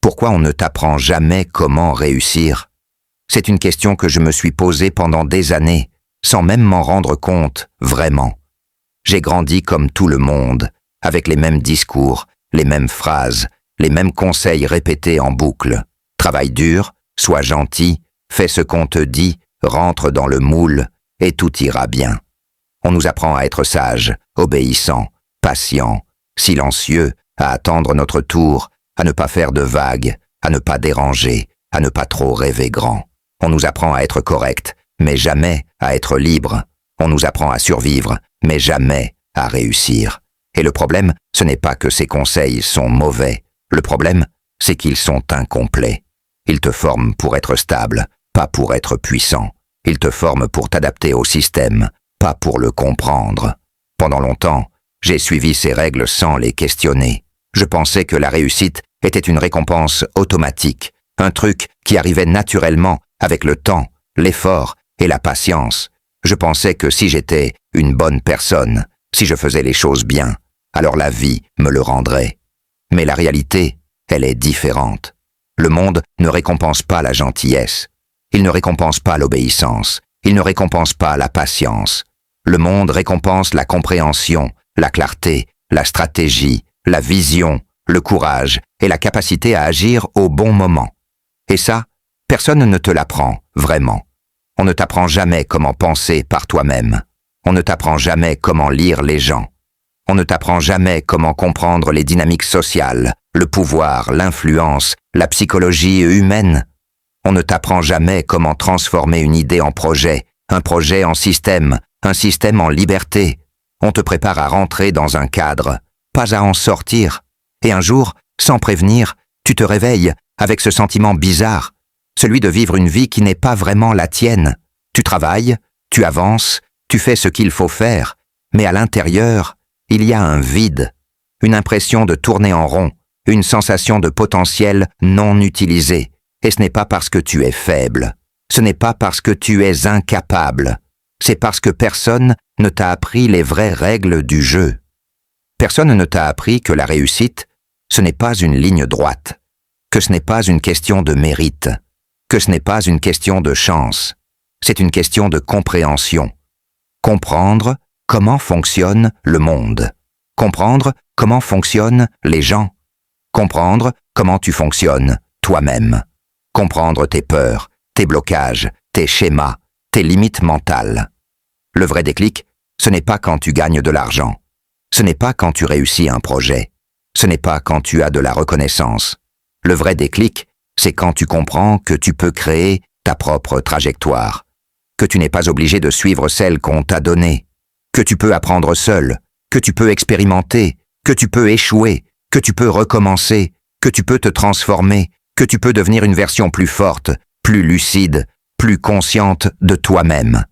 Pourquoi on ne t'apprend jamais comment réussir? C'est une question que je me suis posée pendant des années, sans même m'en rendre compte, vraiment. J'ai grandi comme tout le monde, avec les mêmes discours, les mêmes phrases, les mêmes conseils répétés en boucle. Travaille dur, sois gentil, fais ce qu'on te dit, rentre dans le moule, et tout ira bien. On nous apprend à être sage, obéissant, patient, silencieux, à attendre notre tour, à ne pas faire de vagues, à ne pas déranger, à ne pas trop rêver grand. On nous apprend à être correct, mais jamais à être libre. On nous apprend à survivre, mais jamais à réussir. Et le problème, ce n'est pas que ces conseils sont mauvais. Le problème, c'est qu'ils sont incomplets. Ils te forment pour être stable, pas pour être puissant. Ils te forment pour t'adapter au système, pas pour le comprendre. Pendant longtemps, j'ai suivi ces règles sans les questionner. Je pensais que la réussite était une récompense automatique, un truc qui arrivait naturellement avec le temps, l'effort et la patience. Je pensais que si j'étais une bonne personne, si je faisais les choses bien, alors la vie me le rendrait. Mais la réalité, elle est différente. Le monde ne récompense pas la gentillesse. Il ne récompense pas l'obéissance. Il ne récompense pas la patience. Le monde récompense la compréhension, la clarté, la stratégie, la vision, le courage et la capacité à agir au bon moment. Et ça, personne ne te l'apprend, vraiment. On ne t'apprend jamais comment penser par toi-même. On ne t'apprend jamais comment lire les gens. On ne t'apprend jamais comment comprendre les dynamiques sociales, le pouvoir, l'influence, la psychologie humaine. On ne t'apprend jamais comment transformer une idée en projet, un projet en système, un système en liberté. On te prépare à rentrer dans un cadre, pas à en sortir. Et un jour, sans prévenir, tu te réveilles avec ce sentiment bizarre, celui de vivre une vie qui n'est pas vraiment la tienne. Tu travailles, tu avances, tu fais ce qu'il faut faire, mais à l'intérieur, il y a un vide, une impression de tourner en rond, une sensation de potentiel non utilisé. Et ce n'est pas parce que tu es faible, ce n'est pas parce que tu es incapable, c'est parce que personne ne t'a appris les vraies règles du jeu. Personne ne t'a appris que la réussite, ce n'est pas une ligne droite, que ce n'est pas une question de mérite, que ce n'est pas une question de chance, c'est une question de compréhension. Comprendre comment fonctionne le monde, comprendre comment fonctionnent les gens, comprendre comment tu fonctionnes toi-même, comprendre tes peurs, tes blocages, tes schémas, tes limites mentales. Le vrai déclic, ce n'est pas quand tu gagnes de l'argent, ce n'est pas quand tu réussis un projet, ce n'est pas quand tu as de la reconnaissance. Le vrai déclic, c'est quand tu comprends que tu peux créer ta propre trajectoire, que tu n'es pas obligé de suivre celle qu'on t'a donnée, que tu peux apprendre seul, que tu peux expérimenter, que tu peux échouer, que tu peux recommencer, que tu peux te transformer, que tu peux devenir une version plus forte, plus lucide, plus consciente de toi-même.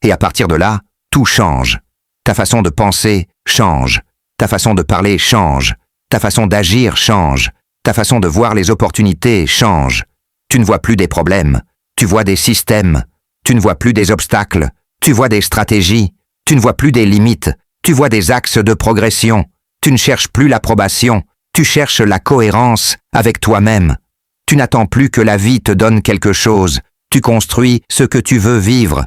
Et à partir de là, tout change. Ta façon de penser change, ta façon de parler change, ta façon d'agir change, ta façon de voir les opportunités change. Tu ne vois plus des problèmes, tu vois des systèmes, tu ne vois plus des obstacles, tu vois des stratégies, tu ne vois plus des limites, tu vois des axes de progression, tu ne cherches plus l'approbation, tu cherches la cohérence avec toi-même. Tu n'attends plus que la vie te donne quelque chose, tu construis ce que tu veux vivre.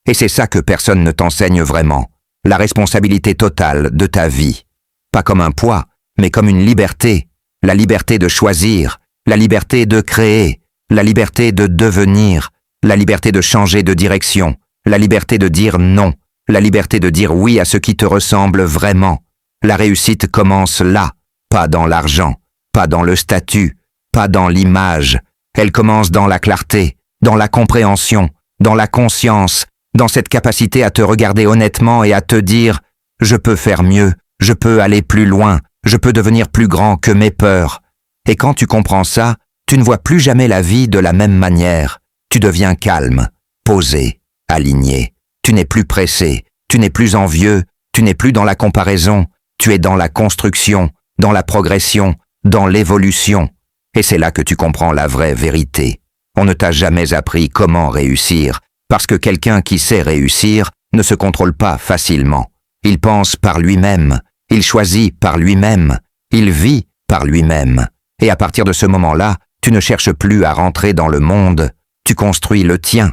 Et c'est ça que personne ne t'enseigne vraiment, la responsabilité totale de ta vie. Pas comme un poids, mais comme une liberté, la liberté de choisir, la liberté de créer, la liberté de devenir, la liberté de changer de direction, la liberté de dire non, la liberté de dire oui à ce qui te ressemble vraiment. La réussite commence là, pas dans l'argent, pas dans le statut, pas dans l'image. Elle commence dans la clarté, dans la compréhension, dans la conscience, dans cette capacité à te regarder honnêtement et à te dire « Je peux faire mieux, je peux aller plus loin, je peux devenir plus grand que mes peurs. » Et quand tu comprends ça, tu ne vois plus jamais la vie de la même manière. Tu deviens calme, posé, aligné. Tu n'es plus pressé, tu n'es plus envieux, tu n'es plus dans la comparaison, tu es dans la construction, dans la progression, dans l'évolution. Et c'est là que tu comprends la vraie vérité. On ne t'a jamais appris comment réussir, parce que quelqu'un qui sait réussir ne se contrôle pas facilement. Il pense par lui-même, il choisit par lui-même, il vit par lui-même. Et à partir de ce moment-là, Tu ne cherches plus à rentrer dans le monde, tu construis le tien.